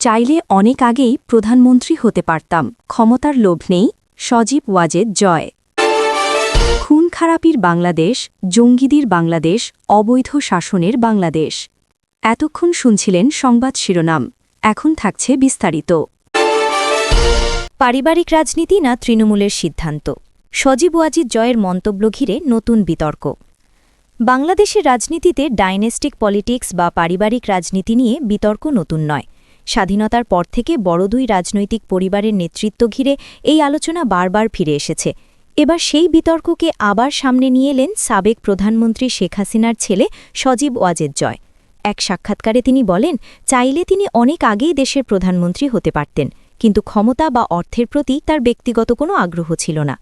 চাইলে অনেক আগেই প্রধানমন্ত্রী হতে পারতাম, ক্ষমতার লোভ নেই। সজীব ওয়াজেদ জয়। খুন খারাপির বাংলাদেশ, জঙ্গিদের বাংলাদেশ, অবৈধ শাসনের বাংলাদেশ। এতক্ষণ শুনছিলেন সংবাদ শিরোনাম, এখন থাকছে বিস্তারিত। পারিবারিক রাজনীতি না তৃণমূলের সিদ্ধান্ত? সজীব ওয়াজেদ জয়ের মন্তব্য ঘিরে নতুন বিতর্ক। বাংলাদেশের রাজনীতিতে ডাইনেস্টিক পলিটিক্স বা পারিবারিক রাজনীতি নিয়ে বিতর্ক নতুন নয়। স্বাধীনতার পর থেকে বড় দুই রাজনৈতিক পরিবারের নেতৃত্ব ঘিরে এই আলোচনা বারবার ফিরে এসেছে। এবার সেই বিতর্ককে আবার সামনে নিয়ে এলেন সাবেক প্রধানমন্ত্রী শেখ হাসিনার ছেলে সজীব ওয়াজেদ জয়। এক সাক্ষাৎকারে তিনি বলেন, চাইলে তিনি অনেক আগেই দেশের প্রধানমন্ত্রী হতে পারতেন, কিন্তু ক্ষমতা বা অর্থের প্রতি তার ব্যক্তিগত কোনো আগ্রহ ছিল না।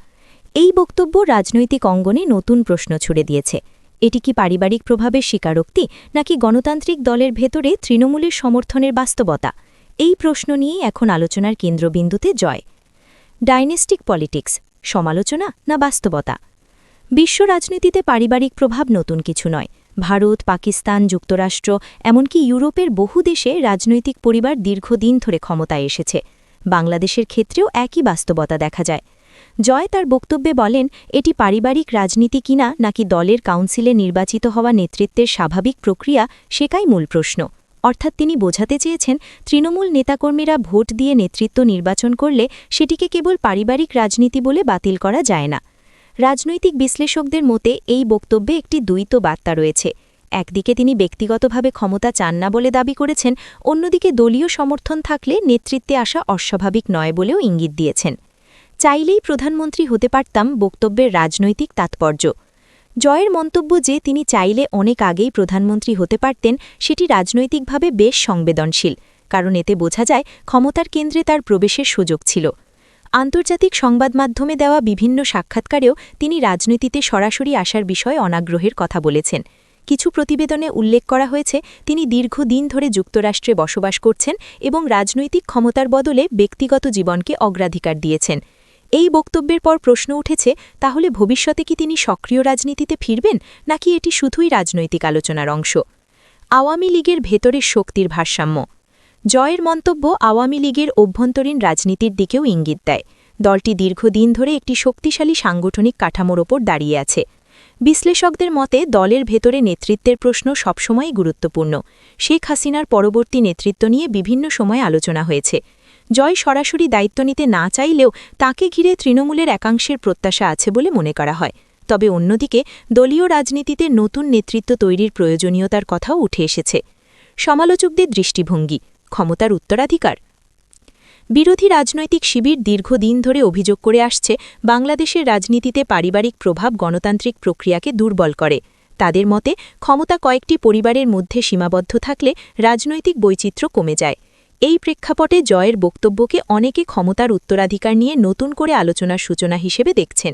এই বক্তব্য রাজনৈতিক অঙ্গনে নতুন প্রশ্ন ছুড়ে দিয়েছে। এটি কি পারিবারিক প্রভাবের স্বীকারোক্তি, নাকি গণতান্ত্রিক দলের ভেতরে তৃণমূলের সমর্থনের বাস্তবতা? এই প্রশ্ন নিয়েই এখন আলোচনার কেন্দ্রবিন্দুতে জয়। ডাইনেস্টিক পলিটিক্স, সমালোচনা না বাস্তবতা? বিশ্ব রাজনীতিতে পারিবারিক প্রভাব নতুন কিছু নয়। ভারত, পাকিস্তান, যুক্তরাষ্ট্র, এমনকি ইউরোপের বহু দেশে রাজনৈতিক পরিবার দীর্ঘদিন ধরে ক্ষমতায় এসেছে। বাংলাদেশের ক্ষেত্রেও একই বাস্তবতা দেখা যায়। জয় তার বক্তব্যে বলেন, এটি পারিবারিক রাজনীতি কিনা নাকি দলের কাউন্সিলে নির্বাচিত হওয়া নেতৃত্বের স্বাভাবিক প্রক্রিয়া, সেটাই মূল প্রশ্ন। অর্থাৎ তিনি বোঝাতে চেয়েছেন, তৃণমূল নেতাকর্মীরা ভোট দিয়ে নেতৃত্ব নির্বাচন করলে সেটিকে কেবল পারিবারিক রাজনীতি বলে বাতিল করা যায় না। রাজনৈতিক বিশ্লেষকদের মতে এই বক্তব্যে একটি দ্বৈত বার্তা রয়েছে। একদিকে তিনি ব্যক্তিগতভাবে ক্ষমতা চান না বলে দাবি করেছেন, অন্যদিকে দলীয় সমর্থন থাকলে নেতৃত্বে আসা অস্বাভাবিক নয় বলেও ইঙ্গিত দিয়েছেন। চাইলেই প্রধানমন্ত্রী হতে পারতাম বক্তব্যের রাজনৈতিক তাৎপর্য। জয়ের মন্তব্য যে তিনি চাইলে অনেক আগেই প্রধানমন্ত্রী হতে পারতেন, সেটি রাজনৈতিকভাবে বেশ সংবেদনশীল, কারণ এতে বোঝা যায় ক্ষমতার কেন্দ্রে তার প্রবেশের সুযোগ ছিল। আন্তর্জাতিক সংবাদমাধ্যমে দেওয়া বিভিন্ন সাক্ষাৎকারেও তিনি রাজনীতিতে সরাসরি আসার বিষয়ে অনাগ্রহের কথা বলেছেন। কিছু প্রতিবেদনে উল্লেখ করা হয়েছে, তিনি দীর্ঘদিন ধরে যুক্তরাষ্ট্রে বসবাস করছেন এবং রাজনৈতিক ক্ষমতার বদলে ব্যক্তিগত জীবনকে অগ্রাধিকার দিয়েছেন। এই বক্তব্যের পর প্রশ্ন উঠেছে, তাহলে ভবিষ্যতে কি তিনি সক্রিয় রাজনীতিতে ফিরবেন, নাকি এটি শুধুই রাজনৈতিক আলোচনার অংশ? আওয়ামী লীগের ভেতরের শক্তির ভারসাম্য। জয়ের মন্তব্য আওয়ামী লীগের অভ্যন্তরীণ রাজনীতির দিকেও ইঙ্গিত দেয়। দলটি দীর্ঘদিন ধরে একটি শক্তিশালী সাংগঠনিক কাঠামোর ওপর দাঁড়িয়ে আছে। বিশ্লেষকদের মতে দলের ভেতরে নেতৃত্বের প্রশ্ন সবসময়ই গুরুত্বপূর্ণ। শেখ হাসিনার পরবর্তী নেতৃত্ব নিয়ে বিভিন্ন সময় আলোচনা হয়েছে। জয় সরাসরি দায়িত্ব নিতে না চাইলেও তাকে ঘিরে তৃণমূলের একাংশের প্রত্যাশা আছে বলে মনে করা হয়। তবে অন্যদিকে দলীয় রাজনীতিতে নতুন নেতৃত্ব তৈরির প্রয়োজনীয়তার কথাও উঠে এসেছে। সমালোচকদের দৃষ্টিভঙ্গি, ক্ষমতার উত্তরাধিকার। বিরোধী রাজনৈতিক শিবির দীর্ঘদিন ধরে অভিযোগ করে আসছে, বাংলাদেশের রাজনীতিতে পারিবারিক প্রভাব গণতান্ত্রিক প্রক্রিয়াকে দুর্বল করে। তাদের মতে ক্ষমতা কয়েকটি পরিবারের মধ্যে সীমাবদ্ধ থাকলে রাজনৈতিক বৈচিত্র্য কমে যায়। এই প্রেক্ষাপটে জয়ের বক্তব্যকে অনেকে ক্ষমতার উত্তরাধিকার নিয়ে নতুন করে আলোচনার সূচনা হিসেবে দেখছেন।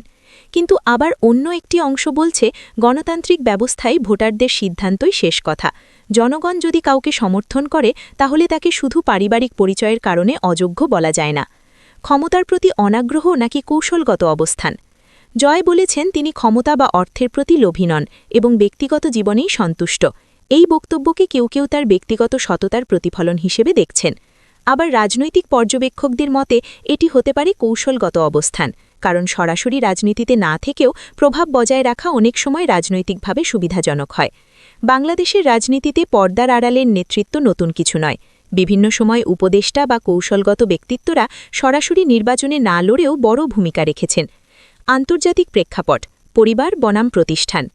কিন্তু আবার অন্য একটি অংশ বলছে, গণতান্ত্রিক ব্যবস্থায় ভোটারদের সিদ্ধান্তই শেষ কথা। জনগণ যদি কাউকে সমর্থন করে, তাহলে তাকে শুধু পারিবারিক পরিচয়ের কারণে অযোগ্য বলা যায় না। ক্ষমতার প্রতি অনাগ্রহ নাকি কৌশলগত অবস্থান? জয় বলেছেন, তিনি ক্ষমতা বা অর্থের প্রতি লোভী নন এবং ব্যক্তিগত জীবনেই সন্তুষ্ট। এই বক্তব্যকে কেউ কেউ তার ব্যক্তিগত সততার প্রতিফলন হিসেবে দেখছেন। আবার রাজনৈতিক পর্যবেক্ষকদের মতে এটি হতে পারে কৌশলগত অবস্থান, কারণ সরাসরি রাজনীতিতে না থেকেও প্রভাব বজায় রাখা অনেক সময় রাজনৈতিকভাবে সুবিধাজনক হয়। বাংলাদেশের রাজনীতিতে পর্দার আড়ালের নেতৃত্ব নতুন কিছু নয়। বিভিন্ন সময় উপদেষ্টা বা কৌশলগত ব্যক্তিত্বরা সরাসরি নির্বাচনে না লড়েও বড় ভূমিকা রেখেছেন। আন্তর্জাতিক প্রেক্ষাপট, পরিবার বনাম প্রতিষ্ঠান।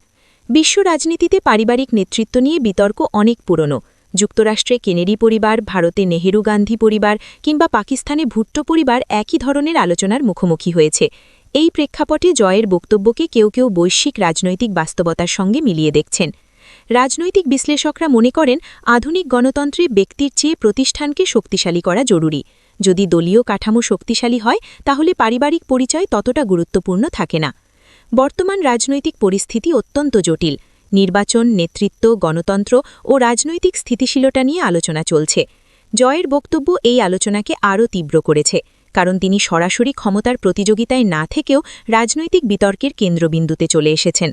বিশ্ব রাজনীতিতে পারিবারিক নেতৃত্ব নিয়ে বিতর্ক অনেক পুরনো। যুক্তরাষ্ট্রে কেনেডি পরিবার, ভারতে নেহেরু গান্ধী পরিবার কিংবা পাকিস্তানে ভুট্টো পরিবার একই ধরনের আলোচনার মুখোমুখি হয়েছে। এই প্রেক্ষাপটে জয়ের বক্তব্যকে কেউ কেউ বৈশ্বিক রাজনৈতিক বাস্তবতার সঙ্গে মিলিয়ে দেখছেন। রাজনৈতিক বিশ্লেষকরা মনে করেন, আধুনিক গণতন্ত্রে ব্যক্তির চেয়ে প্রতিষ্ঠানকে শক্তিশালী করা জরুরি। যদি দলীয় কাঠামো শক্তিশালী হয়, তাহলে পারিবারিক পরিচয় ততটা গুরুত্বপূর্ণ থাকে না। বর্তমান রাজনৈতিক পরিস্থিতি অত্যন্ত জটিল। নির্বাচন, নেতৃত্ব, গণতন্ত্র ও রাজনৈতিক স্থিতিশীলতা নিয়ে আলোচনা চলছে। জয়ের বক্তব্য এই আলোচনাকে আরও তীব্র করেছে, কারণ তিনি সরাসরি ক্ষমতার প্রতিযোগিতায় না থেকেও রাজনৈতিক বিতর্কের কেন্দ্রবিন্দুতে চলে এসেছেন।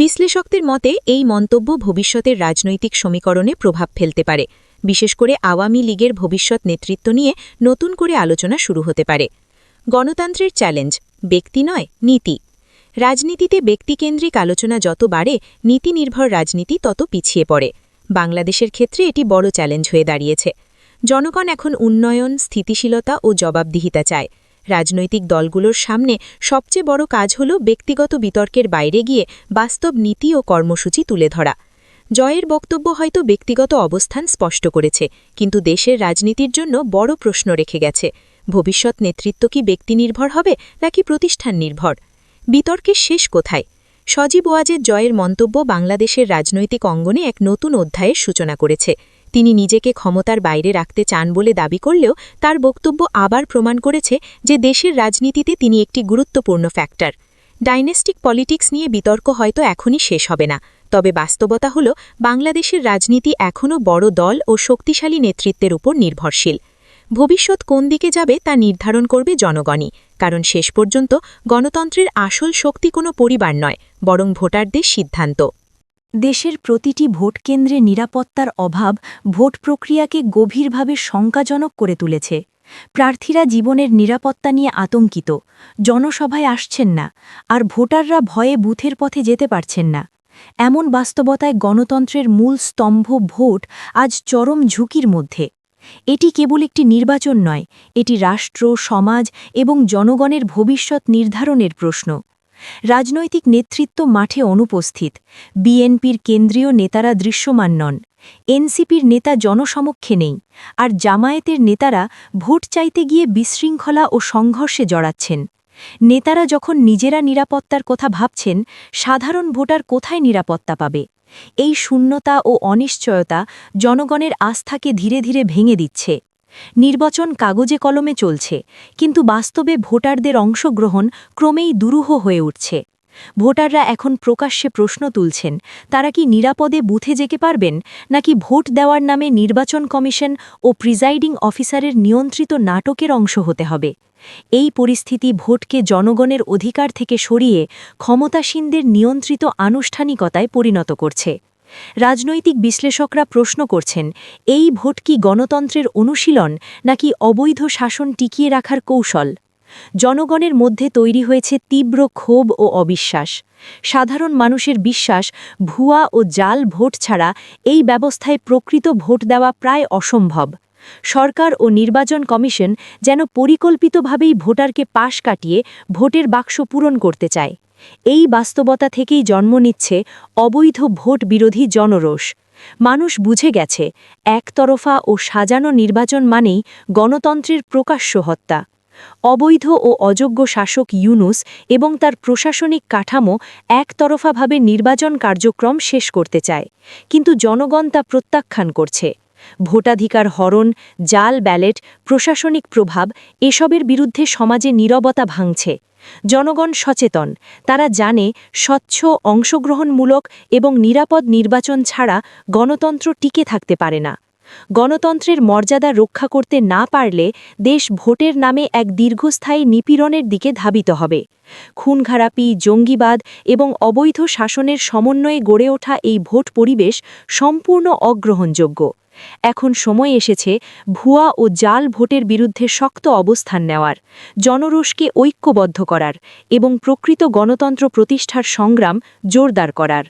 বিশ্লেষকদের মতে এই মন্তব্য ভবিষ্যতের রাজনৈতিক সমীকরণে প্রভাব ফেলতে পারে, বিশেষ করে আওয়ামী লীগের ভবিষ্যৎ নেতৃত্ব নিয়ে নতুন করে আলোচনা শুরু হতে পারে। গণতন্ত্রের চ্যালেঞ্জ, ব্যক্তি নয়, নীতি। রাজনীতিতে ব্যক্তিকেন্দ্রিক আলোচনা যত বাড়ে, নীতিনির্ভর রাজনীতি তত পিছিয়ে পড়ে। বাংলাদেশের ক্ষেত্রে এটি বড় চ্যালেঞ্জ হয়ে দাঁড়িয়েছে। জনগণ এখন উন্নয়ন, স্থিতিশীলতা ও জবাবদিহিতা চায়। রাজনৈতিক দলগুলোর সামনে সবচেয়ে বড় কাজ হল ব্যক্তিগত বিতর্কের বাইরে গিয়ে বাস্তব নীতি ও কর্মসূচি তুলে ধরা। জয়ের বক্তব্য হয়তো ব্যক্তিগত অবস্থান স্পষ্ট করেছে, কিন্তু দেশের রাজনীতির জন্য বড় প্রশ্ন রেখে গেছে। ভবিষ্যৎ নেতৃত্ব কি ব্যক্তিনির্ভর হবে নাকি প্রতিষ্ঠান নির্ভর? বিতর্কের শেষ কোথায়? সজীব ওয়াজেদ জয়ের মন্তব্য বাংলাদেশের রাজনৈতিক অঙ্গনে এক নতুন অধ্যায়ের সূচনা করেছে। তিনি নিজেকে ক্ষমতার বাইরে রাখতে চান বলে দাবি করলেও তার বক্তব্য আবার প্রমাণ করেছে যে দেশের রাজনীতিতে তিনি একটি গুরুত্বপূর্ণ ফ্যাক্টর। ডাইনেস্টিক পলিটিক্স নিয়ে বিতর্ক হয়তো এখনই শেষ হবে না, তবে বাস্তবতা হল বাংলাদেশের রাজনীতি এখনও বড় দল ও শক্তিশালী নেতৃত্বের উপর নির্ভরশীল। ভবিষ্যৎ কোন দিকে যাবে তা নির্ধারণ করবে জনগণই, কারণ শেষ পর্যন্ত গণতন্ত্রের আসল শক্তি কোনো পরিবার নয়, বরং ভোটারদের সিদ্ধান্ত। দেশের প্রতিটি ভোটকেন্দ্রে নিরাপত্তার অভাব ভোট প্রক্রিয়াকে গভীরভাবে শঙ্কাজনক করে তুলেছে। প্রার্থীরা জীবনের নিরাপত্তা নিয়ে আতঙ্কিত, জনসভায় আসছেন না, আর ভোটাররা ভয়ে বুথের পথে যেতে পারছেন না। এমন বাস্তবতায় গণতন্ত্রের মূল স্তম্ভ ভোট আজ চরম ঝুঁকির মধ্যে। এটি কেবল একটি নির্বাচন নয়, এটি রাষ্ট্র, সমাজ এবং জনগণের ভবিষ্যৎ নির্ধারণের প্রশ্ন। রাজনৈতিক নেতৃত্ব মাঠে অনুপস্থিত। বিএনপির কেন্দ্রীয় নেতারা দৃশ্যমান নন, এনসিপির নেতা জনসমক্ষে নেই, আর জামায়াতের নেতারা ভোট চাইতে গিয়ে বিশৃঙ্খলা ও সংঘর্ষে জড়াচ্ছেন। নেতারা যখন নিজেরা নিরাপত্তার কথা ভাবছেন, সাধারণ ভোটার কোথায় নিরাপত্তা পাবে? এই শূন্যতা ও অনিশ্চয়তা জনগণের আস্থাকে ধীরে ধীরে ভেঙে দিচ্ছে। নির্বাচন কাগজে কলমে চলছে, কিন্তু বাস্তবে ভোটারদের অংশগ্রহণ ক্রমেই দুরূহ হয়ে উঠছে। ভোটাররা এখন প্রকাশ্যে প্রশ্ন তুলছেন, তারা কি নিরাপদে বুথে যেতে পারবেন, নাকি ভোট দেওয়ার নামে নির্বাচন কমিশন ও প্রিজাইডিং অফিসারের নিয়ন্ত্রিত নাটকের অংশ হতে হবে? এই পরিস্থিতি ভোটকে জনগণের অধিকার থেকে সরিয়ে ক্ষমতাসীনদের নিয়ন্ত্রিত আনুষ্ঠানিকতায় পরিণত করছে। রাজনৈতিক বিশ্লেষকরা প্রশ্ন করছেন, এই ভোট কি গণতন্ত্রের অনুশীলন নাকি অবৈধ শাসন টিকিয়ে রাখার কৌশল? জনগণের মধ্যে তৈরি হয়েছে তীব্র ক্ষোভ ও অবিশ্বাস। সাধারণ মানুষের বিশ্বাস, ভুয়া ও জাল ভোট ছাড়া এই ব্যবস্থায় প্রকৃত ভোট দেওয়া প্রায় অসম্ভব। সরকার ও নির্বাচন কমিশন যেন পরিকল্পিতভাবেই ভোটারকে পাশ কাটিয়ে ভোটের বাক্স পূরণ করতে চায়। এই বাস্তবতা থেকেই জন্ম নিচ্ছে অবৈধ ভোট বিরোধী জনরোষ। মানুষ বুঝে গেছে, একতরফা ও সাজানো নির্বাচন মানেই গণতন্ত্রের প্রকাশ্য হত্যা। অবৈধ ও অযোগ্য শাসক ইউনূস এবং তার প্রশাসনিক কাঠামো একতরফাভাবে নির্বাচন কার্যক্রম শেষ করতে চায়, কিন্তু জনগণ তা প্রত্যাখ্যান করছে। ভোটাধিকার হরণ, জাল ব্যালেট, প্রশাসনিক প্রভাব এসবের বিরুদ্ধে সমাজে নীরবতা ভাঙছে। জনগণ সচেতন, তারা জানে স্বচ্ছ, অংশগ্রহণমূলক এবং নিরাপদ নির্বাচন ছাড়া গণতন্ত্র টিকে থাকতে পারে না। গণতন্ত্রের মর্যাদা রক্ষা করতে না পারলে দেশ ভোটের নামে এক দীর্ঘস্থায়ী নিপীড়নের দিকে ধাবিত হবে। খুনখারাপি, জঙ্গিবাদ এবং অবৈধ শাসনের সমন্বয়ে গড়ে ওঠা এই ভোট পরিবেশ সম্পূর্ণ অগ্রহণযোগ্য। এখন সময় এসেছে ভুয়া ও জাল ভোটের বিরুদ্ধে শক্ত অবস্থান নেওয়ার, জনরোষকে ঐক্যবদ্ধ করার এবং প্রকৃত গণতন্ত্র প্রতিষ্ঠার সংগ্রাম জোরদার করার।